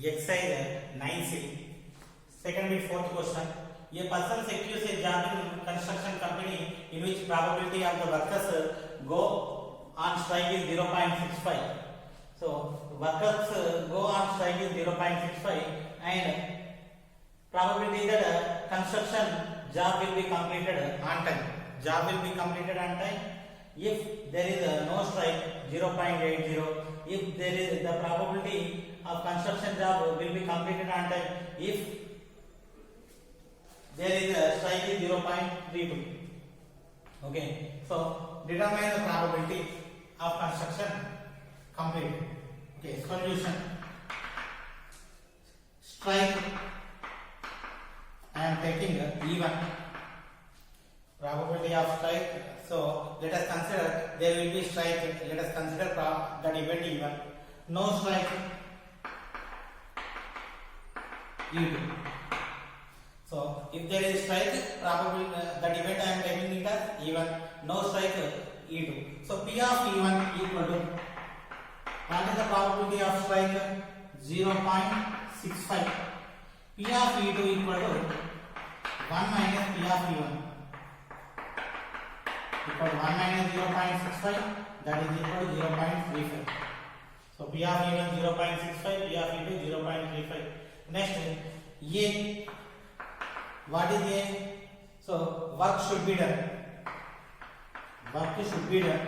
Exercise 9C. Second and fourth question. A person secures a job in construction company in which probability of the workers go on strike is 0.65. So workers go on strike is 0.65 and probability that construction job will be completed on time. Job will be completed on time. If there is no strike, 0.80. If there is the probability of construction job will be completed on time. If there is a strike is 0.32. Okay. So determine the probability of construction complete. Okay. Solution. Strike. I am taking even probability of strike. So let us consider there will be strike. Let us consider that event even. No strike. E2. So if there is strike, probably that event I am taking it as even. No strike, E2. So P of E1 equal to what is the probability of strike? 0.65. P of E2 equal to 1 minus P of E1 equal to 1 minus 0.65, that is equal to 0.35. So P of E1 0.65, P of E2 0.35. Next, A. What is A? So work should be done. Work should be done.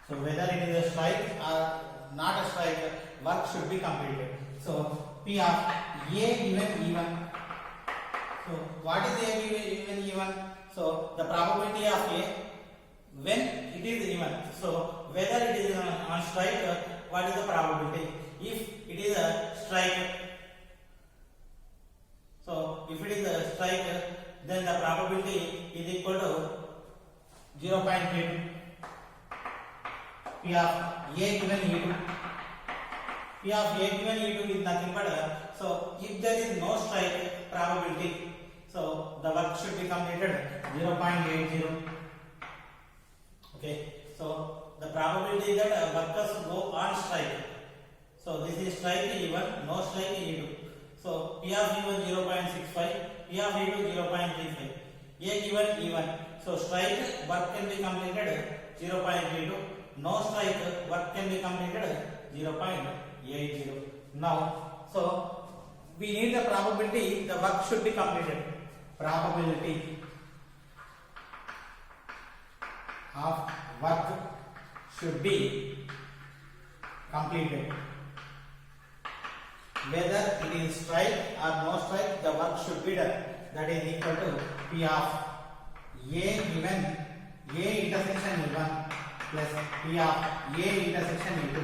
So whether it is a strike or not a strike, work should be completed. So P of A given E1. So what is A given E1? So the probability of A when it is even. So whether it is on strike, what is the probability? If it is a strike, so if it is a strike, then the probability is equal to 0.32. P of A given E2. P of A given E2 is nothing but so if there is no strike probability, so the work should be completed 0.80. Okay, so the probability that workers go on strike. So this is strike E1, no strike E2. So P of E1 0.65, P of E2 0.35. A given E1. So strike work can be completed 0.32. No strike work can be completed 0.80. Now, so we need the probability the work should be completed. Probability of work should be completed. Whether it is strike or no strike, the work should be done. That is equal to P of A given A intersection E1 plus P of A intersection E2.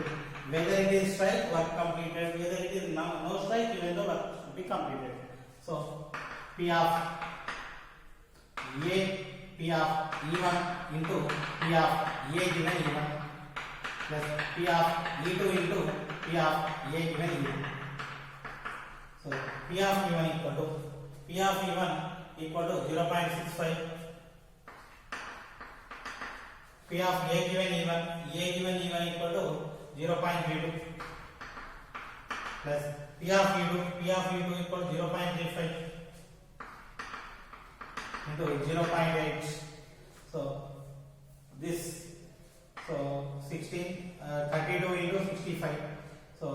Whether it is strike, work completed. Whether it is no strike, even the work should be completed. So P of A, P of E1 into P of A given E1 plus P of E2 into P of A given E2. So P of E1 equal to 0.65. P of A given E1 equal to 0.32 plus P of E2 equal to 0.35 into 0.8. So this, so 16, 32 into 65. So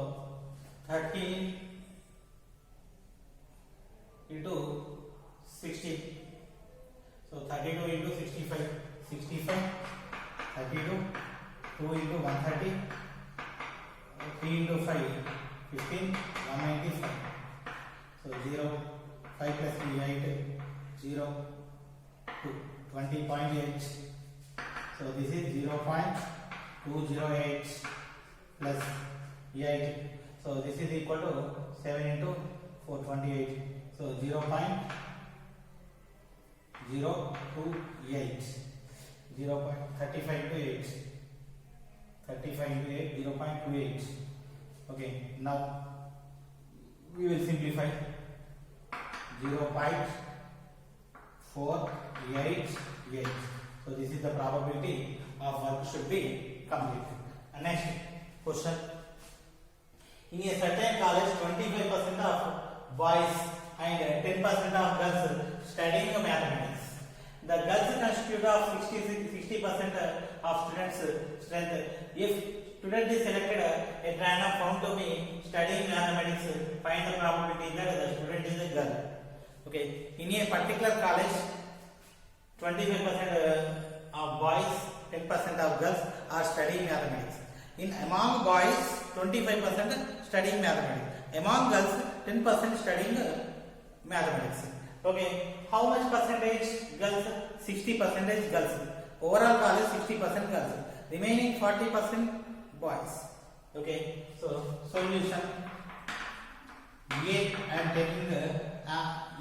30 into 60. So 32 into 65, 65, 32, 2 into 130, 3 into 5, 15, 195. So 0, 5 plus 3, 8, 0, 2, 20.8. So this is 0.208 plus 8. So this is equal to 7 into 428. So 0.028, 0.35 into 8, 35 into 8, 0.28. Okay, now we will simplify. 0.488. So this is the probability of work should be completed. And next question. In a certain college, 25% of boys and 10% of girls studying mathematics. The girls constitute of 60% of students' strength. If student is selected at random found to be studying mathematics, find the probability that the student is a girl. Okay, in a particular college, 25% of boys, 10% of girls are studying mathematics. In among boys, 25% studying mathematics. Among girls, 10% studying mathematics. Okay, how much percentage girls? 60% girls. Overall college 60% girls. Remaining 40% boys. Okay, so solution. A I am taking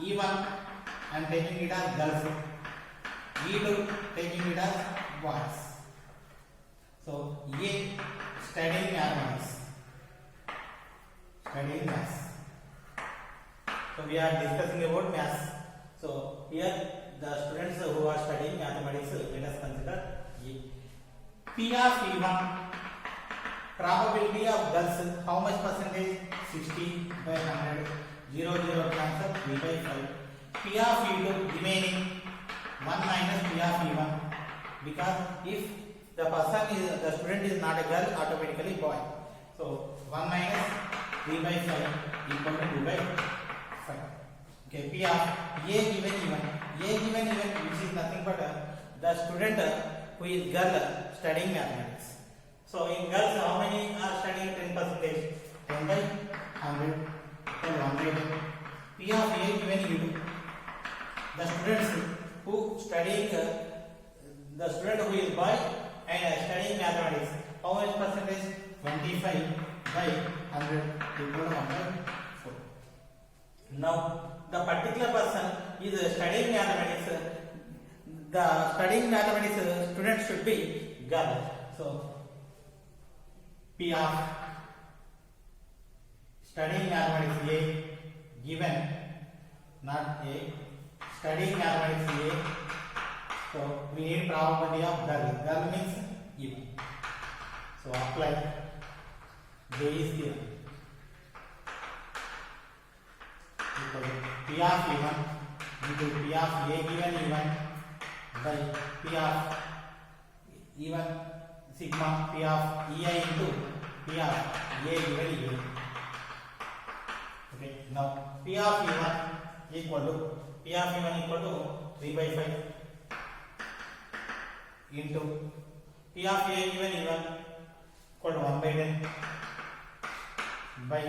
E1 I am taking it as girls. E2 taking it as boys. So A studying mathematics. Studying maths. So we are discussing about maths. So here the students who are studying mathematics, let us consider E. P of E1, probability of girls, how much percentage? 60 by 100, 0 cancel, 3 by 5. P of E2 remaining 1 minus P of E1, because if the student is not a girl, automatically boy. So 1 minus 3 by 5 equal to 2 by 5. Okay, P of A given even, which is nothing but the student who is girl studying mathematics. So in girls, how many are studying 10%? 10 by 100 equal 100. P of A given U2, the students who studying the student who is boy and studying mathematics, how much percentage? 25 by 100 equal to 104. Now the particular person is studying mathematics. The studying mathematics student should be girl. So P of studying mathematics A given, not A, studying mathematics A. So we need probability of girl. Girl means even. So apply. J is given. P of E1 into P of A given E1 by P of E1 sigma P of EI into P of A given E1. Okay, now P of E1 equal to 3 by 5 into P of A given E1 equal to 1 by 10 by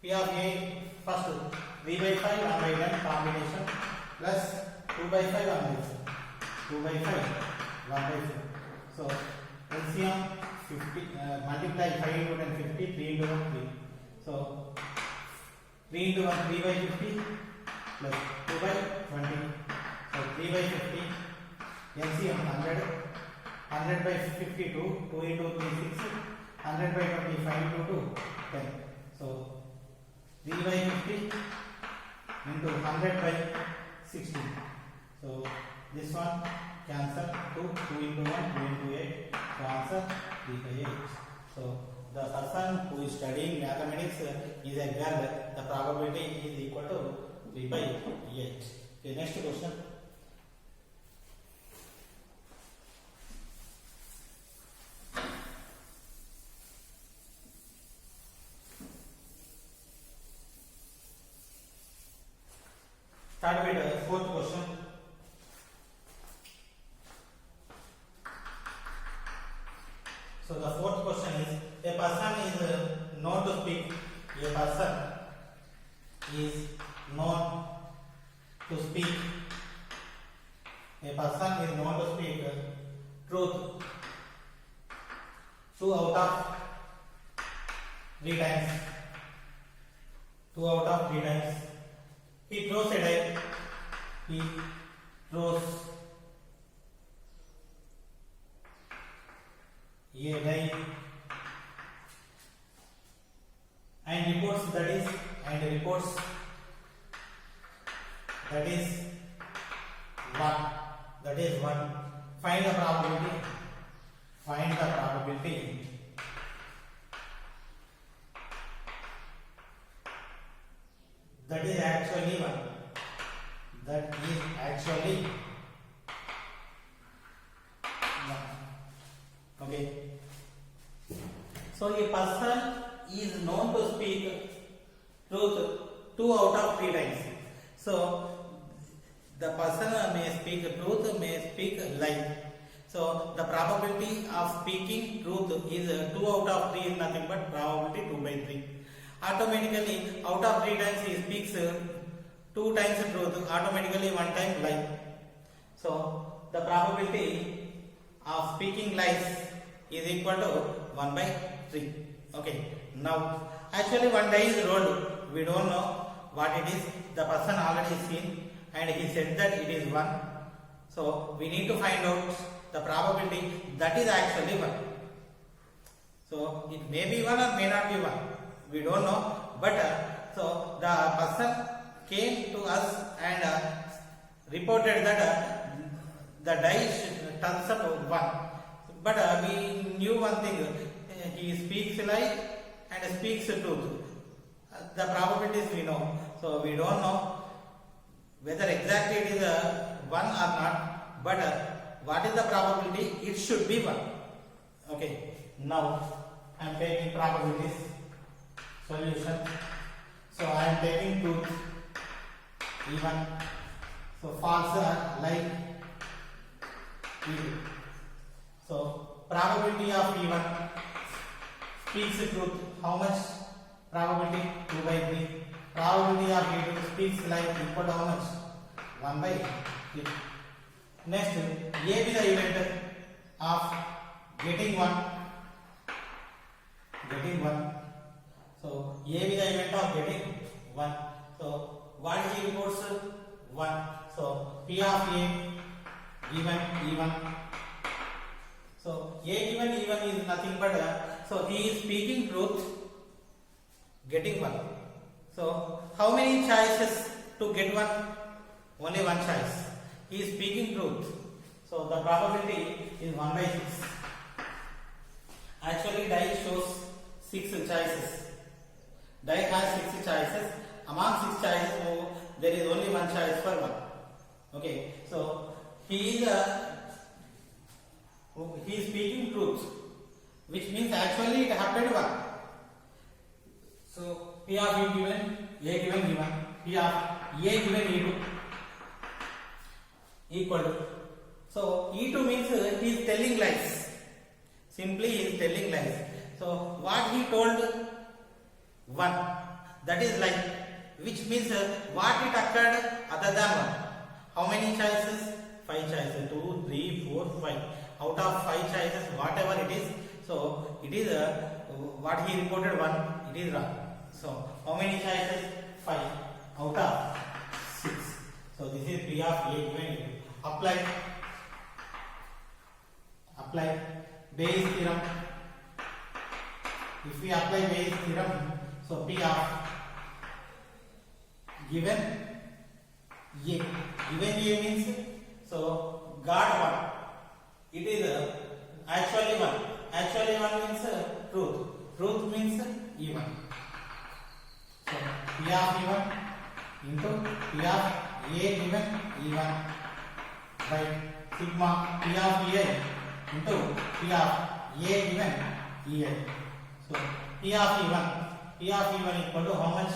P of A first 3 by 5 1 by 10 combination plus 2 by 5 1 by 5. 2 by 5 1 by 5. So LCM 50 multiply 5 into 10 50, 3 into 1 3. So 3 into 1 3 by 50 plus 2 by 20. So 3 by 50 LCM 100. 100 by 52, 2 into 3 6. 100 by 25 into 2 10. So 3 by 50 into 100 by 16. So this one cancel 2 into 1 2 into 8. So answer 3 by 8. So the person who is studying mathematics is a girl. The probability is equal to 3 by 8. Okay, next question. Start with fourth question. So the fourth question is: a person is known to speak. A person is known to speak. A person is known to speak truth 2 out of 3 times. 2 out of 3 times. He throws a die. He throws a die and reports that is one. That is one. Find the probability. that is actually 1. That is actually 1. Okay. So a person is known to speak truth 2 out of 3 times. So the person may speak truth, may speak lie. So the probability of speaking truth is 2 out of 3 is nothing but probability 2 by 3. Automatically out of 3 times he speaks 2 times truth, automatically 1 time lie. So the probability of speaking lies is equal to 1 by 3. Okay. Now actually one die is rolled. We don't know what it is. The person already seen and he said that it is 1. So we need to find out the probability that is actually 1. So it may be 1 or may not be 1. We don't know. But so the person came to us and reported that the die turns up 1. But we knew one thing. He speaks lie and speaks truth. The probabilities we know. So we don't know whether exactly it is 1 or not. But what is the probability? It should be 1. Okay. Now I am taking probabilities. Solution. So I am taking truth. Even. So false, lie. Even. So probability of even speaks truth. How much? Probability 2 by 3. Probability of even speaks lie equal to how much? 1 by 3. Next, A is the event of getting 1. Getting 1. So A is the event of getting 1. So what he reports? 1. So P of A given even. So A given even is nothing but so he is speaking truth, getting 1. So how many choices to get 1? Only 1 choice. He is speaking truth. So the probability is 1 by 6. Actually die shows 6 choices. Die has 6 choices. Among 6 choices there is only 1 choice for 1. Okay. So he is speaking truth, which means actually it happened 1. So P of E given, A given, P of A given E2 equal to. So E2 means he is telling lies. Simply he is telling lies. So what he told 1, that is lie, which means what it occurred other than 1. How many choices? 5 choices. 2, 3, 4, 5. Out of 5 choices, whatever it is, so it is what he reported 1, it is wrong. So how many choices? 5 out of 6. So this is P of A given. Apply Bayes theorem. If we apply Bayes theorem, so P of given A means so got 1. It is actually 1. Actually 1 means truth. Truth means even. So P of even into P of A given even by sigma P of A into P of A given EI. So P of even equal to how much?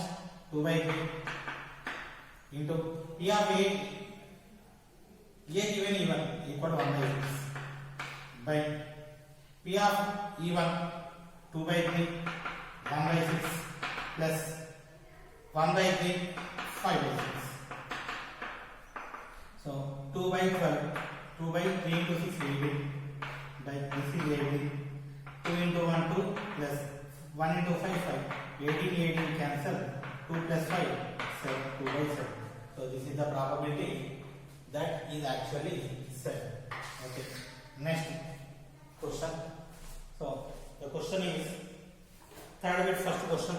2 by 3 into P of A given even equal to 1 by 6 by P of even 2 by 3 1 by 6 plus 1 by 3 5 by 6. So 2 by 12, 2 by 3 into 6 18 by this is 18. 2 into 1 2 plus 1 into 5 5. 18 cancel. 2 plus 5 7. 2 by 7. So this is the probability that is actually 7. Okay. Next question. So the question is third bit first question.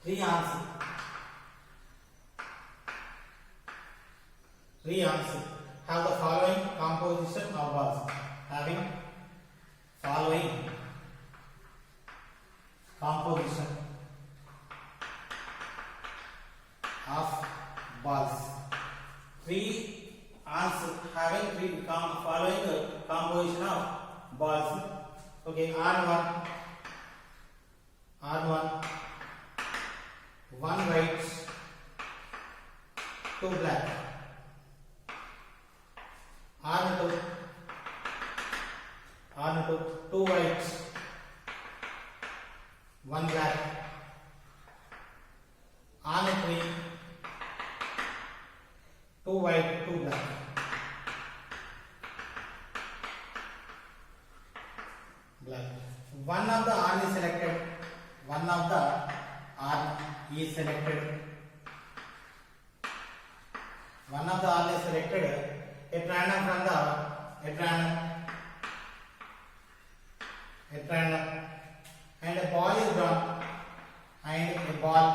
Re-answer. Have the following composition of balls. Having following composition composition of balls. Okay, R1, one white, two black. R2, two white, one black. R3, two white, two black. One of the R is selected. One of the R is selected. One of the R is selected. A random from the and a ball is drawn. And a ball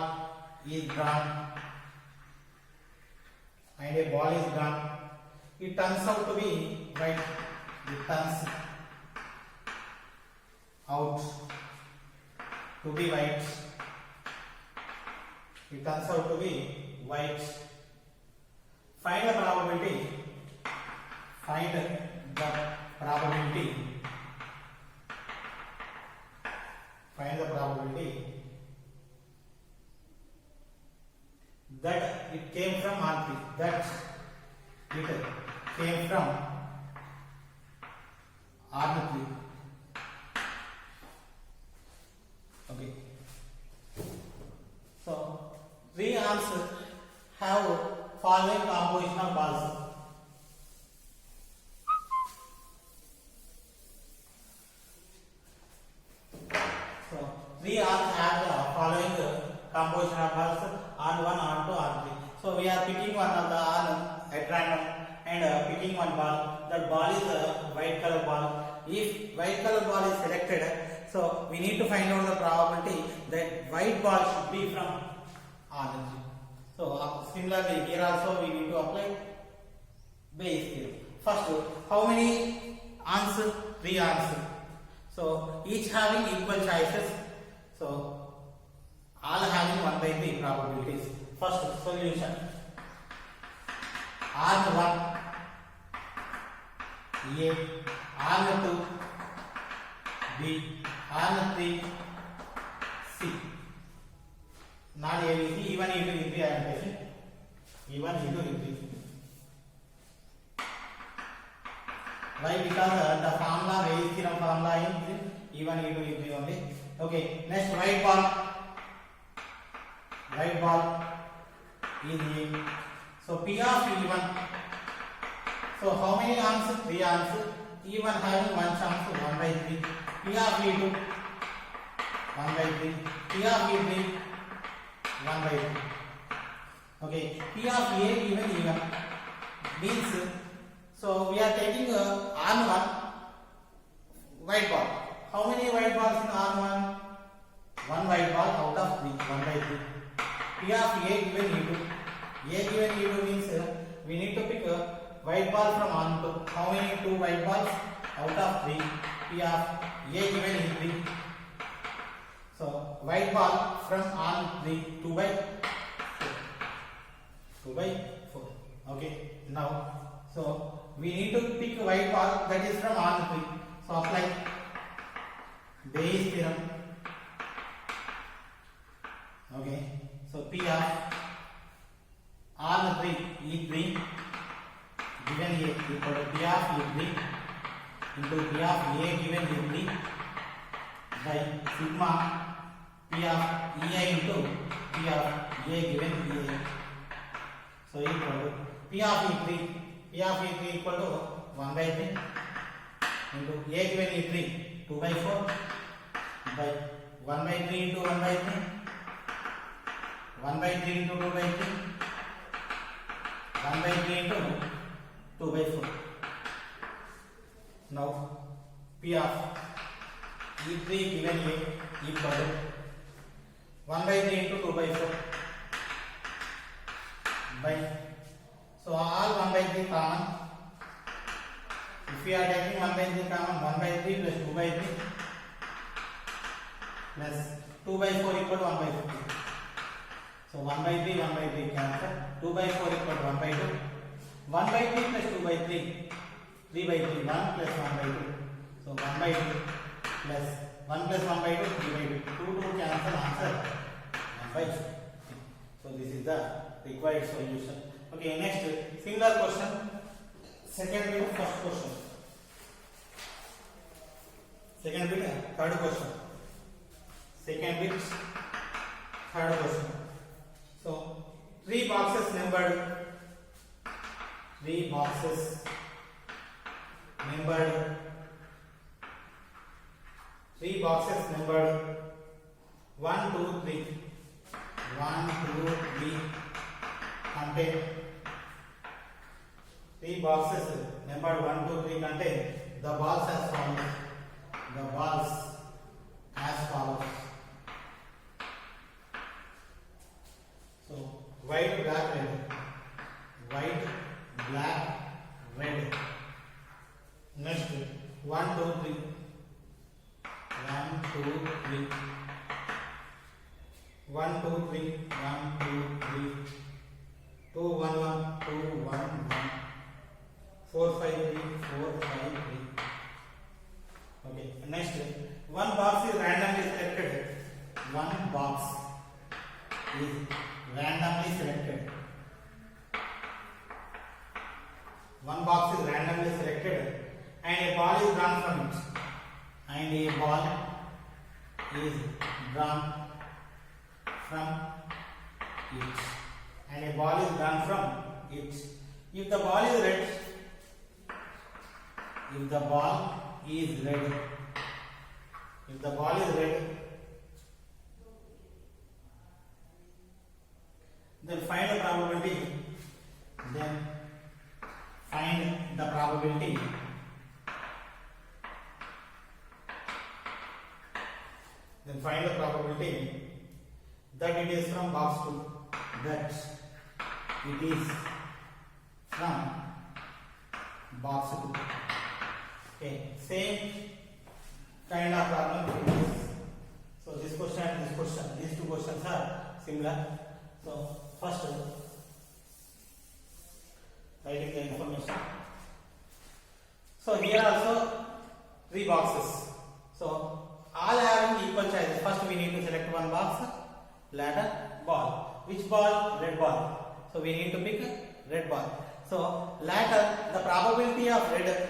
is drawn. And a ball is drawn. It turns out to be white. It turns out to be white. It turns out to be white. Find the probability. Find the probability. Find the probability that it came from R3. That it came from R3. Okay. So three arms have following composition of balls. So three arms have the following composition of balls: R1, R2, R3. So we are picking one of the R at random and picking one ball. That ball is a white color ball. If white color ball is selected, so we need to find out the probability that white ball should be from orange. So similarly here also we need to apply Bayes theorem. First, how many answers? Three answers. So each having equal choices. So all having 1/3 probabilities. First solution: R1 A, R2 B, R3 C. Not ABC, even E2 E3 I am taking. Even E2 E3. Why? Because the formula, Bayes theorem formula is even E2 E3 only. Okay, next white ball. White ball is A. So P of E1. So how many answers? Three answers. E1 having one chance, 1/3. P of E2 1/3. P of E3 1/3. Okay, P of A given E1 means, so we are taking R1 white ball. How many white balls in R1? One white ball out of 3, 1/3. P of A given E2. A given E2 means we need to pick a white ball from R2. How many? Two white balls out of 3. P of A given E3. So white ball from R3, 2/4. 2/4. Okay. Now, so we need to pick a white ball that is from R3. So apply Bayes theorem. Okay. So P of R3 E3 given A equal to P of E3 into P of A given E3 by sigma P of EA into P of A given EA. So equal to P of E3. P of E3 equal to 1/3 into A given E3 2/4 by 1/3 into 1/3. 1/3 into 2/3. 1/3 into 2/4. Now P of E3 given A equal to 1/3 into 2/4 by, so all 1/3 common. If we are taking 1/3 common, 1/3 plus 2/3 plus 2/4 equal to 1/50. So 1/3 cancel. 2/4 equal to 1/2. 1/3 plus 2/3 3 by 3, 1 plus 1 by 2. So 1 by 2 plus 1 plus 1 by 2, 3 by 2. 2 cancel, answer 1 by 2. So this is the required solution. Okay, next similar question. Second bit, first question. Second bit, third question. Second bit, third question. So 3 boxes numbered. 3 boxes numbered. 3 boxes numbered 1, 2, 3. 1, 2, 3 contain. 3 boxes numbered 1, 2, 3 contain the balls as follows. The balls as follows. So white, black, red. White, black, red. Next 1, 2, 3. 1, 2, 3. 1, 2, 3. 1, 2, 3. 2, 1, 1. 2, 1, 1. 4, 5, 3. 4, 5, 3. Okay. Next, one box is randomly selected. One box is randomly selected. One box is randomly selected, and a ball is drawn from it. And a ball is drawn from it. And a ball is drawn from it. If the ball is red, if the ball is red, if the ball is red, then find the probability. Then find the probability. Then find the probability that it is from box 2. That it is from box 2. Okay, same kind of problem it is. So this question and this question, these two questions are similar. So first, writing the information. So here also 3 boxes. So all having equal choices. First we need to select one box, ladder, ball. Which ball? Red ball. So we need to pick red ball. So ladder, the probability of red,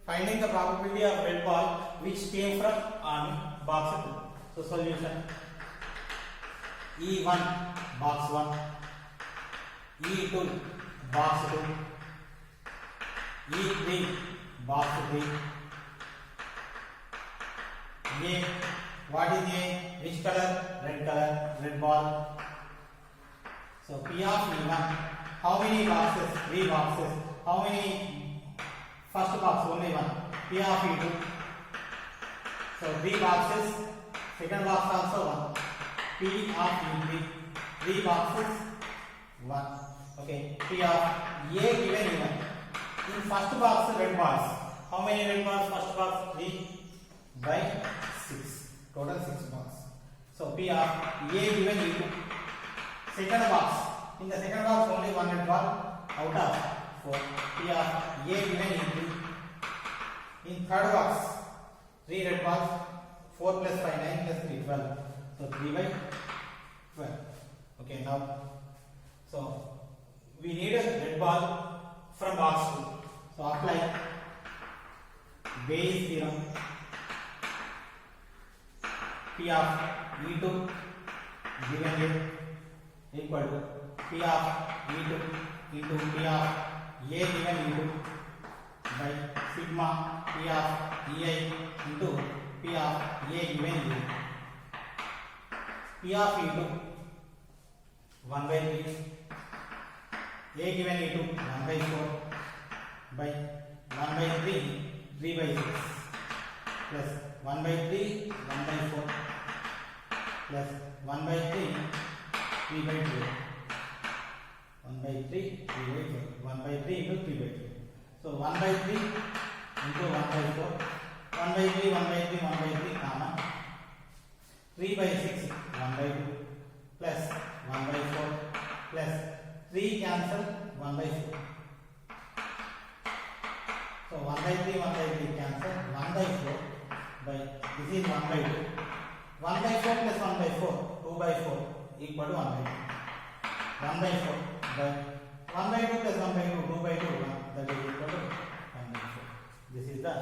finding the probability of red ball which came from on box 2. So solution: E1 box 1, E2 box 2, E3 box 3. A, what is A? Which color? Red color, red ball. So P of E1, how many boxes? 3 boxes. How many? First box only 1. P of E2, so 3 boxes. Second box also 1. P of E3, 3 boxes, 1. Okay. P of A given E1. In first box red balls. How many red balls? First box 3 by 6. Total 6 balls. So P of A given E2. Second box. In the second box only 1 red ball out of 4. P of A given E3. In third box 3 red balls. 4 plus 5, 9 plus 3, 12. So 3 by 12. Okay, now, so we need a red ball from box 2. So apply Bayes theorem. P of E2 given here equal to P of E2 into P of A given E2 by sigma P of EI into P of A given E2. P of E2 1 by 3, A given E2 1 by 4 by 1 by 3, 3 by 6 plus 1 by 3, 1 by 4 plus 1 by 3, 3 by 2. 1 by 3, 3 by 4. 1 by 3 into 3 by 2. So 1 by 3 into 1 by 4. 1 by 3, 1 by 3, 1 by 3 common. 3 by 6, 1 by 2 plus 1 by 4 plus 3 cancel 1 by 4. 1 by 3 cancel. 1 by 4 by this is 1 by 2. 1 by 4 plus 1 by 4, 2 by 4 equal to 1 by 2. 1 by 4 by 1 by 2 plus 1 by 2, 2 by 2, 1, that is equal to 1 by 4. This is the